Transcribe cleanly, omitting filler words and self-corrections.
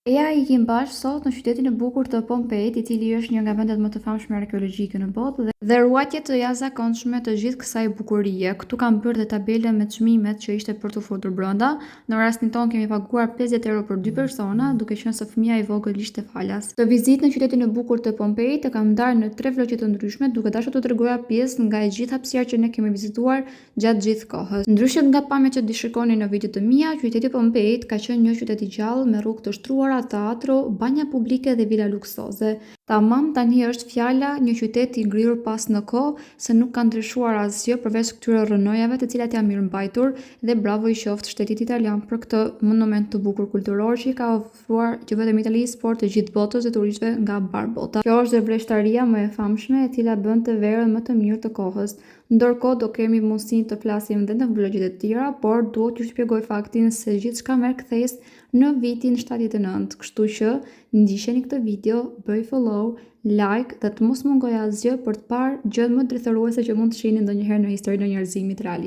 Eja i kim bash sot në qytetin e bukur të Pompeit, i cili është një nga vendet më të famshme arkeologjike në botë dhe ruajtje të jashtëzakonshme të gjithë kësaj bukurie. Këtu kam bërë dhe tabelën me çmimet që ishte për të futur brenda. Në rastin ton kemi paguar 50 euro për 2 persona, duke qenë se fëmia i vogël ishte falas. Të vizitë në qytetin e bukur të Pompeit e kam ndarë në 3 vloqe të ndryshme, duke dashur të tregoja pjesë nga e gjithë hapësira që ne kemi vizituar gjatë gjithë kohës. Ndryshe nga pamjet që shikoni në videot e mia, qyteti Pompeit ka qenë një qytet i gjallë me rrugë të shtruara, teatro, banja publike dhe vila luksoze. Tamam, tani është fjala një qytet i ngrirur pas në kohë, se nuk ka ndryshuar asgjë përveç këtyre rrënojave të cilat janë mirëmbajtur, dhe bravo i qoftë shtetit italian për këtë monument të bukur kulturor që i ka ofruar jo vetëm Italisë, por të gjithë botës dhe turistëve nga mbar bota. Kjo është dhe breshtaria më e famshme e cila bën të verën më të mirë të kohës. Ndërkohë do kemi mundësinë të flasim edhe në vlogjet e tjera, por duhet t'ju shpjegoj faktin se gjithçka merr kthesë në vitin 79. Kështu që ndiqeni këtë video, bëj follow, like dhe të mos mungoj asgjë për të parë gjë më drithëruese që mund të shihni ndonjëherë në historinë e njerëzimit realisht.